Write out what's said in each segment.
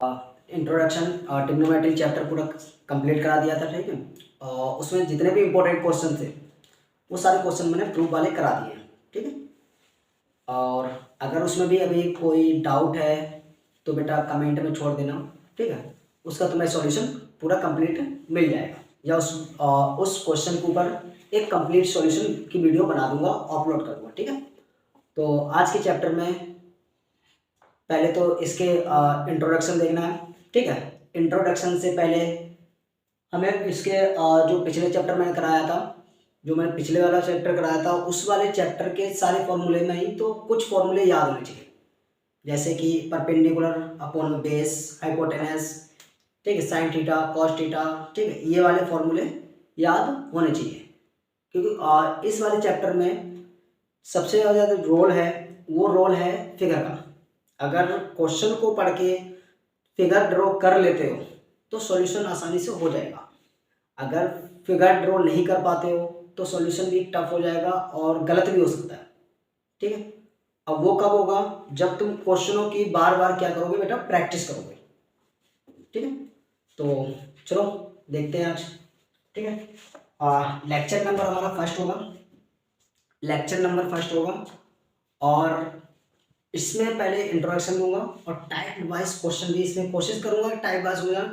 Introduction trigonometry chapter पूरा complete करा दिया था, ठीक है। उसमें जितने भी इंपॉर्टेंट क्वेश्चन थे वो सारे क्वेश्चन मैंने प्रूफ वाले करा दिए हैं, ठीक है। और अगर उसमें भी अभी कोई डाउट है तो बेटा कमेंट में छोड़ देना, ठीक है। उसका तुम्हें सॉल्यूशन पूरा कंप्लीट मिल जाएगा, या उस क्वेश्चन के ऊपर एक कंप्लीट सॉल्यूशन की वीडियो बना दूंगा, अपलोड करूँगा, ठीक है। तो आज के चैप्टर में पहले तो इसके इंट्रोडक्शन देखना है, ठीक है। इंट्रोडक्शन से पहले हमें इसके जो पिछले चैप्टर मैंने कराया था, जो मैंने पिछले वाला चैप्टर कराया था, उस वाले चैप्टर के सारे फॉर्मूले में ही तो कुछ फॉर्मूले याद होने चाहिए, जैसे कि परपेंडिकुलर अपॉन बेस, हाइपोटेनस, ठीक है, साइन थीटा, कॉस थीटा, ठीक है, ये वाले फॉर्मूले याद होने चाहिए। क्योंकि इस वाले चैप्टर में सबसे ज़्यादा रोल है, वो रोल है फिगर का। अगर क्वेश्चन को पढ़ के फिगर ड्रॉ कर लेते हो तो सॉल्यूशन आसानी से हो जाएगा। अगर फिगर ड्रॉ नहीं कर पाते हो तो सॉल्यूशन भी टफ हो जाएगा और गलत भी हो सकता है, ठीक है। अब वो कब होगा? जब तुम क्वेश्चनों की बार बार क्या करोगे बेटा, प्रैक्टिस करोगे, ठीक है। तो चलो देखते हैं आज, ठीक है। लेक्चर नंबर हमारा फर्स्ट होगा, लेक्चर नंबर फर्स्ट होगा, और इसमें पहले इंट्रोडक्शन दूंगा और टाइप वाइज क्वेश्चन भी इसमें कोशिश करूंगा टाइप वाइज हो जाए,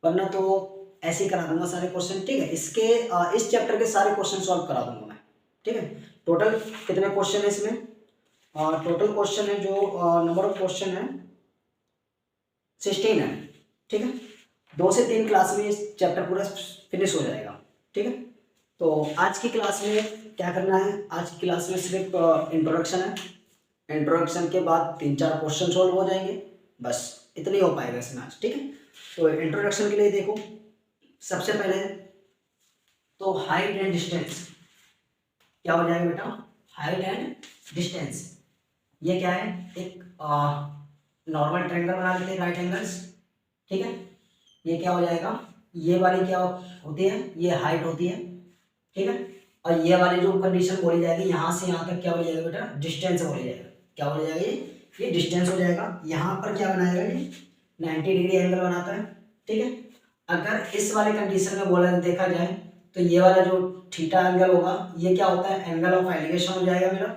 वरना तो ऐसे ही करा दूंगा सारे क्वेश्चन, ठीक है। इस चैप्टर के सारे क्वेश्चन सॉल्व करा दूंगा मैं, ठीक है। टोटल कितने क्वेश्चन है इसमें? टोटल क्वेश्चन है जो नंबर ऑफ क्वेश्चन है 16 है, ठीक है। 2 से 3 क्लास में इस चैप्टर पूरा फिनिश हो जाएगा, ठीक है। तो आज की क्लास में क्या करना है? आज की क्लास में सिर्फ इंट्रोडक्शन है, इंट्रोडक्शन के बाद 3-4 क्वेश्चन सॉल्व हो जाएंगे, बस इतना ही हो पाएगा इसमें आज, ठीक है। तो इंट्रोडक्शन के लिए देखो, सबसे पहले तो हाइट एंड डिस्टेंस क्या हो जाएगा बेटा? हाइट एंड डिस्टेंस ये क्या है? एक नॉर्मल ट्रायंगल बना लेते हैं, राइट एंगल्स, ठीक है। ये क्या हो जाएगा? ये वाली क्या होती है? ये हाइट होती है, ठीक है। और ये वाली जो कंडीशन बोली जाएगी यहाँ से यहाँ तक क्या हो जाएगा बेटा? डिस्टेंस बोली जाएगा। क्या हो जाएगा? ये डिस्टेंस हो जाएगा। यहाँ पर क्या बनाएगा? ये 90 डिग्री एंगल बनाता है, ठीक है। अगर इस वाले कंडीशन में बोला देखा जाए तो ये वाला जो थीटा एंगल होगा ये क्या होता है? एंगल ऑफ एलिवेशन हो जाएगा मेरा।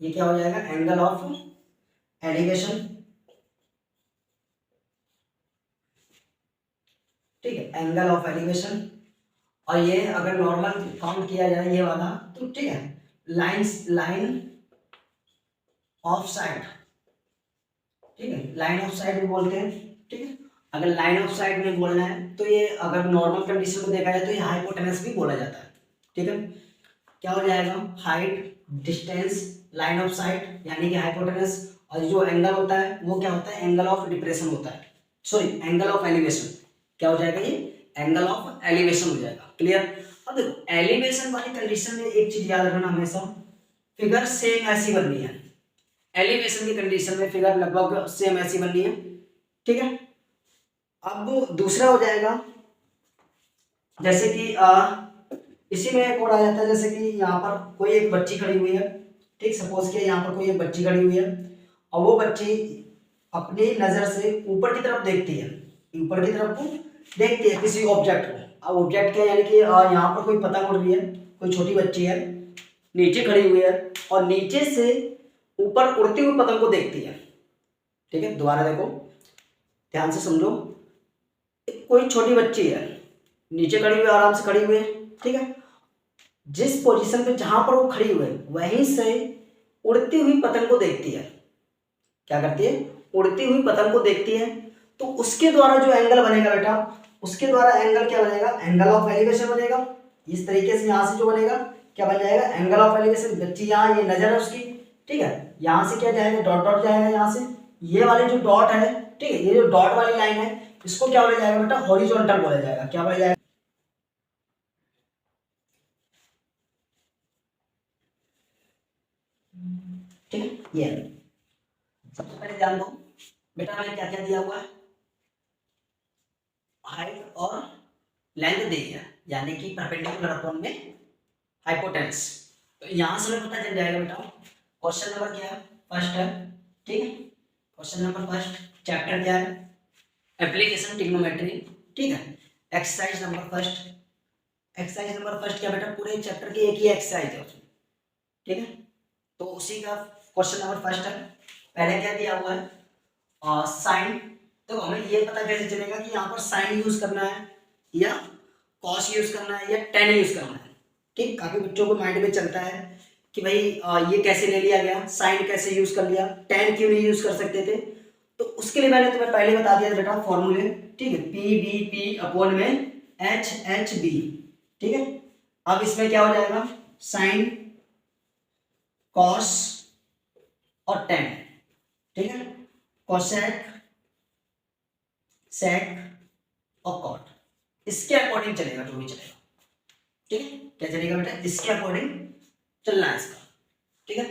ये क्या हो जाएगा? एंगल ऑफ एलिवेशन, ठीक है, एंगल ऑफ एलिवेशन। और ये अगर नॉर्मल काउंट किया जाए ये वाला तो ठीक है, लाइन ऑफ साइड, ठीक है, लाइन ऑफ साइड भी बोलते हैं, ठीक है। अगर लाइन ऑफ साइड में बोलना है तो ये अगर नॉर्मल कंडीशन में देखा जाए तो ये हाइपोटेनस भी बोला जाता है, ठीक है। क्या हो जाएगा? Height, distance, line of side यानी कि हाइपोटेनस, और जो एंगल होता है वो क्या होता है? एंगल ऑफ डिप्रेशन होता है, सॉरी एंगल ऑफ एलिवेशन। क्या हो जाएगा? ये एंगल ऑफ एलिवेशन हो जाएगा। क्लियर? अब देखो एलिवेशन वाली कंडीशन में एक चीज याद रखना हमेशा, फिगर सेम ऐसी बननी है। एलिवेशन की कंडीशन में फिगर लगभग सेम ऐसी बननी है, ठीक है। अब दूसरा हो जाएगा जैसे कि इसी में एक और आ जाता है, जैसे कि यहाँ पर कोई एक बच्ची खड़ी हुई है, ठीक, सपोज किया यहाँ पर कोई एक बच्ची खड़ी हुई है और वो बच्ची अपनी नजर से ऊपर की तरफ देखती है, ऊपर की तरफ को देखती है किसी ऑब्जेक्ट को। अब ऑब्जेक्ट क्या, यानी कि यहाँ पर कोई पतंग उड़ रही है, कोई छोटी बच्ची है नीचे खड़ी हुई है और नीचे से ऊपर उड़ती हुई पतंग को देखती है, ठीक है। दोबारा देखो, ध्यान से समझो, कोई छोटी बच्ची है नीचे खड़ी हुई है, आराम से खड़ी हुई है, ठीक है। जिस पोजीशन पे जहां पर वो खड़ी हुई है वहीं से उड़ती हुई पतंग को देखती है। क्या करती है? उड़ती हुई पतंग को देखती है। तो उसके द्वारा जो एंगल बनेगा बेटा, उसके द्वारा एंगल क्या बनेगा? एंगल ऑफ एलिवेशन बनेगा। इस तरीके से यहां से जो बनेगा क्या बन जाएगा? Angle of elevation. बच्ची यहाँ, ये नजर है उसकी, ठीक है, यहां से क्या जाएगा? डॉट डॉट जाएगा यहाँ से, ये वाले जो डॉट है, ठीक है, ये जो डॉट वाली लाइन है इसको क्या बोला जाएगा बेटा? हॉरिजॉन्टल बोला जाएगा। क्या बोला जाएगा? ठीक है। ये सबसे पहले ध्यान दो बेटा, मैंने क्या क्या दिया हुआ है? हाइट और लेंथ दी है, यानी कि परपेंडिकुलर अपॉन में हाइपोटेनस। तो यहां से हमें पता चल जाएगा बेटा क्वेश्चन नंबर क्या है? फर्स्ट है, ठीक है। क्वेश्चन नंबर फर्स्ट, चैप्टर क्या है? एप्लीकेशन ट्रिग्नोमेट्री, ठीक है। Exercise number first, exercise number first क्या बेटा, पूरे चैप्टर की एक ही एक्सरसाइज है उसमें, ठीक है। तो उसी का क्वेश्चन नंबर फर्स्ट है। पहले क्या दिया हुआ है, साइन। तो हमें ये पता कैसे चलेगा कि यहाँ पर साइन यूज करना है या कॉस यूज करना है या टेन यूज करना है, ठीक। काफी बच्चों को माइंड में चलता है कि भाई ये कैसे ले लिया गया, साइन कैसे यूज कर लिया, टेन क्यों नहीं यूज कर सकते थे। तो उसके लिए मैंने तुम्हें पहले बता दिया बेटा फॉर्मूले, ठीक है। पी बी पी अपॉन में एच एच बी, ठीक है। अब इसमें क्या हो जाएगा, साइन, कॉस और टेन, ठीक है। कोसेक, सेक और कॉट, इसके अकॉर्डिंग चलेगा जो भी चलेगा, ठीक है। क्या चलेगा बेटा, इसके अकॉर्डिंग चलना है इसका, ठीक है।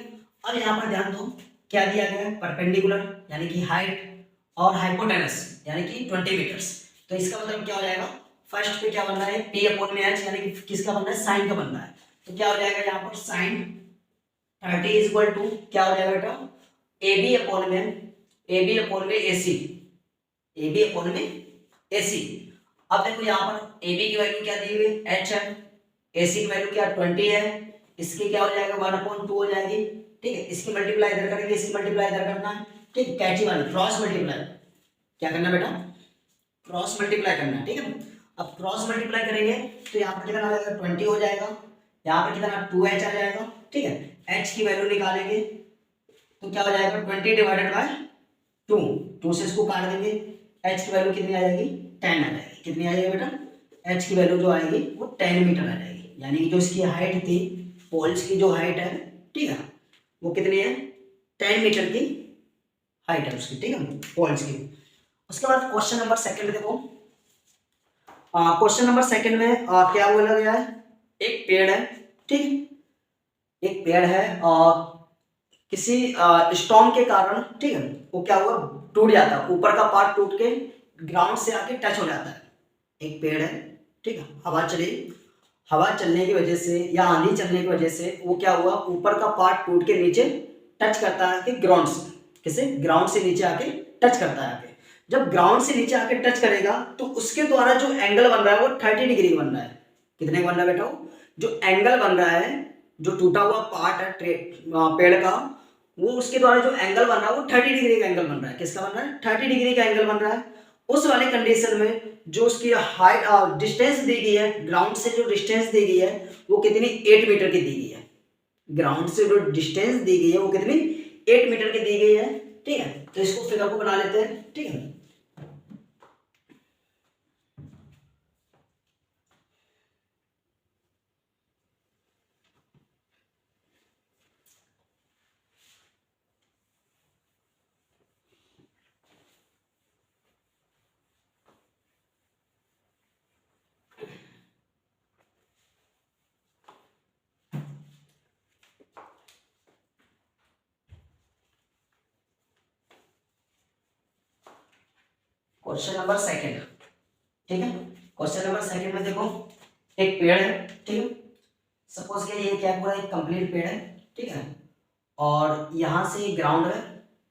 अब यहां पर ध्यान दो, क्या दिया गया है, परपेंडिकुलर यानी कि हाइट और हाइपोटेनस यानी कि 20 मीटर्स। तो इसका मतलब क्या हो जाएगा, फर्स्ट पे क्या बनना है, पी अपॉन में एच यानी कि किसका बनना है, साइन का बनना है। तो क्या हो जाएगा यहाँ पर साइन 30 इज इक्वल टू क्या हो जाएगा बेटा, ए बी अपॉन में ए सी, ए बी अपॉन में ए सी। अब देखो यहाँ पर ए बी की वैल्यू क्या दी हुई है, एच है, ए सी की वैल्यू क्या 20 है, इसकी क्या हो जाएगा 1/2 हो जाएगी, ठीक है। इसकी मल्टीप्लाई इधर करेंगे, इसकी मल्टीप्लाई इधर करना है, ठीक। कैची वाली क्रॉस मल्टीप्लाई, क्या करना बेटा, क्रॉस मल्टीप्लाई करना है, ठीक है। अब क्रॉस मल्टीप्लाई करेंगे तो यहाँ पर कितना आ जाएगा 20 हो जाएगा, यहाँ पर कितना 2h आ जाएगा, ठीक है। h की वैल्यू निकालेंगे तो क्या हो जाएगा 20 डिवाइडेड बाय 2 से इसको काट देंगे, h की वैल्यू कितनी आ जाएगी 10 आ जाएगी। कितनी आ जाएगी बेटा, h की वैल्यू जो आएगी वो 10 मीटर आ जाएगी, यानी कि जो इसकी हाइट थी, पोल्स की जो हाइट है, ठीक है, वो कितनी है 10 मीटर की हाइट है उसकी, ठीक है, पोल्स की। उसके बाद क्वेश्चन नंबर सेकंड देखो, क्वेश्चन नंबर सेकंड में क्या बोला गया है, एक पेड़ है, ठीक, एक पेड़ है और किसी स्टॉर्म के कारण, ठीक है, वो क्या हुआ टूट जाता है, ऊपर का पार्ट टूट के ग्राउंड से आके टच हो जाता है। एक पेड़ है, ठीक है, हवा चली, हवा चलने की वजह से या आंधी चलने की वजह से वो क्या हुआ, ऊपर का पार्ट टूट के नीचे टच करता है कि ग्राउंड से, किसे ग्राउंड से नीचे आके टच करता है। जब ग्राउंड से नीचे आके टच करेगा तो उसके द्वारा जो एंगल बन रहा है वो 30 डिग्री का बन रहा है। कितने का बन रहा है बेटा, जो एंगल बन रहा है, जो टूटा हुआ पार्ट है पेड़ का, वो उसके द्वारा जो एंगल बन रहा है वो 30 डिग्री का एंगल बन रहा है। किसका बन रहा है, 30 डिग्री का एंगल बन रहा है। उस वाले कंडीशन में जो उसकी हाइट डिस्टेंस दी गई है, ग्राउंड से जो डिस्टेंस दी गई है वो कितनी 8 मीटर की दी गई है। ग्राउंड से जो डिस्टेंस दी गई है वो कितनी 8 मीटर की दी गई है, ठीक है। तो इसको फिगर को बना लेते हैं, ठीक है। क्वेश्चन नंबर सेकंड, ठीक है। क्वेश्चन नंबर सेकंड में देखो, एक पेड़ है, ठीक है। सपोज के ये क्या पूरा एक कंप्लीट पेड़ है, ठीक है, और यहाँ से ये ग्राउंड है,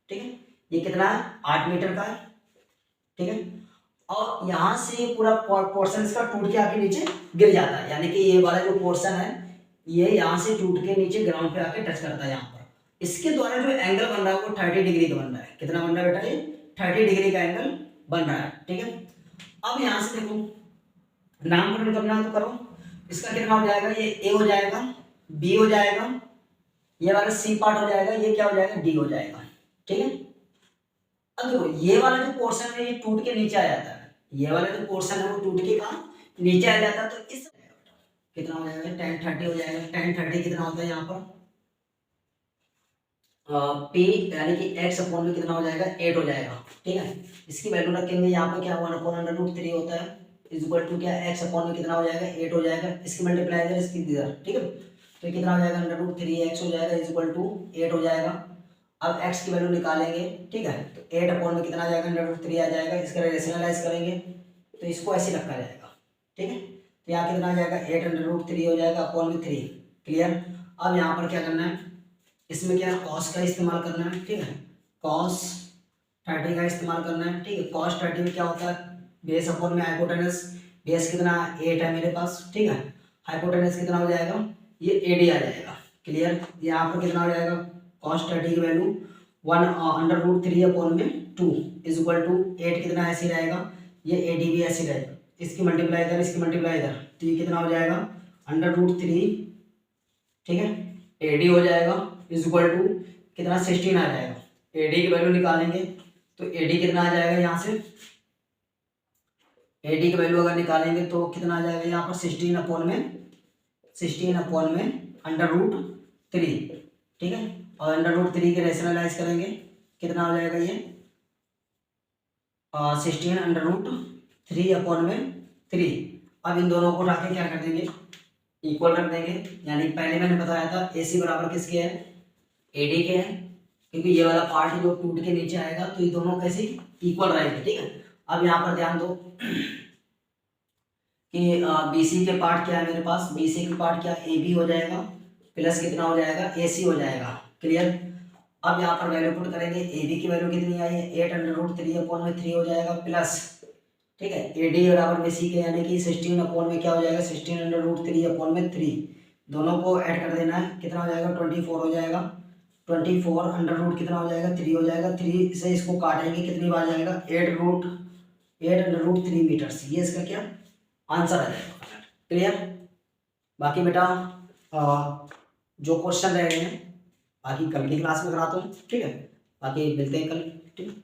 ठीक है। ये कितना है 8 मीटर का है, ठीक है। और यहाँ से ये पूरा पोर्शन इसका टूट के आके नीचे गिर जाता है, यानी कि ये वाला जो पोर्शन है ये यहाँ से टूट के नीचे ग्राउंड पे आके टच करता है यहाँ पर। इसके द्वारा जो एंगल बन रहा है वो 30 डिग्री का बन रहा है। कितना बन रहा है बेटा, ये 30 डिग्री का एंगल बन रहा है, ठीक है। अब यहाँ से देखो, नामकरण करना है तो करो। इसका कितना हो जाएगा, ये ए हो जाएगा, बी हो जाएगा, ये वाला सी पार्ट हो जाएगा, ये क्या हो जाएगा डी हो जाएगा, ठीक है। अब देखो ये वाला जो पोर्शन है ये टूट के नीचे आ जाता है, ये वाला जो पोर्शन है वो टूट के कहाँ नीचे आ जाता है। तो इस कितना हो जाएगा 10 30 हो जाएगा। 10 30 कितना होता है यहाँ पर पी यानी कि एक्स अपॉन में कितना हो जाएगा 8 हो जाएगा, ठीक है। इसकी वैल्यू रखेंगे यहाँ पर क्या 1/√3 होता है इज इक्वल टू क्या एक्स अपॉन में कितना हो जाएगा 8 हो जाएगा। इसकी मल्टीप्लाई इधर इसकी इधर, ठीक है। तो ये कितना हो जाएगा √3x हो जाएगा इज इक्वल टू 8 हो जाएगा। अब x की वैल्यू निकालेंगे, ठीक है। तो 8 अपॉन में कितना आ जाएगा √3 आ जाएगा। इसका रेशनलाइज करेंगे तो इसको ऐसे रखा जाएगा, ठीक है। तो यहाँ कितना आ जाएगा 8 √3 हो जाएगा अपॉन में 3, क्लियर। अब यहाँ पर क्या करना है, इसमें क्या कॉस का इस्तेमाल करना है, ठीक है। कॉस 30 का इस्तेमाल करना है, ठीक है। कॉस 30 में क्या होता है, बेस अपॉन में हाइपोटेनस, बेस कितना 8 है मेरे पास, ठीक है। हाइपोटेनस कितना हो जाएगा, ये AD आ जाएगा, क्लियर। यहाँ पर कितना हो जाएगा, कॉस 30 की वैल्यू 1/√3 अपॉन में 2 इज इक्वल टू 8 कितना ऐसे ही रहेगा, ये AD भी ऐसे रहेगा, इसकी मल्टीप्लाई इधर, इसकी मल्टीप्लाई इधर, तो ये कितना हो जाएगा √3, ठीक है। AD हो जाएगा इज इक्वल टू कितना 16 आ जाएगा। AD की वैल्यू निकालेंगे तो AD कितना आ जाएगा, यहाँ से AD की वैल्यू अगर निकालेंगे तो कितना आ जाएगा यहाँ पर 16 अपॉन में √3, ठीक है। और √3 के रेशनलाइज करेंगे कितना हो जाएगा ये 16 अपॉन में 3। अब इन दोनों को उठा के क्या कर देंगे, इक्वल रख देंगे। यानी पहले मैंने बताया था AC बराबर किसके है, AD के है, क्योंकि ये वाला पार्ट जो टूट के नीचे आएगा तो ये दोनों कैसे इक्वल रहेंगे, ठीक है। अब यहाँ पर ध्यान दो कि BC के पार्ट क्या है मेरे पास, BC के पार्ट क्या AB हो जाएगा प्लस कितना हो जाएगा AC हो जाएगा, क्लियर। अब यहाँ पर वैल्यू पुट करेंगे, AB की वैल्यू कितनी आई है 8/3 अपॉन में 3 हो जाएगा प्लस, ठीक है, AD बराबर में C के, यानी कि 16 अपॉन में क्या हो जाएगा 16/3 अपॉन में 3, दोनों को ऐड कर देना है, कितना हो जाएगा 24 हो जाएगा, 24 अंडर रूट कितना हो जाएगा 3 हो जाएगा, 3 से इसको काटेंगे कितनी बार जाएगा 8√3 मीटर्स, ये इसका क्या आंसर आ जाएगा, क्लियर। बाकी बेटा जो क्वेश्चन रह गए हैं बाकी कल की क्लास में कराता हूँ, ठीक है। बाकी मिलते हैं कल, ठीक है।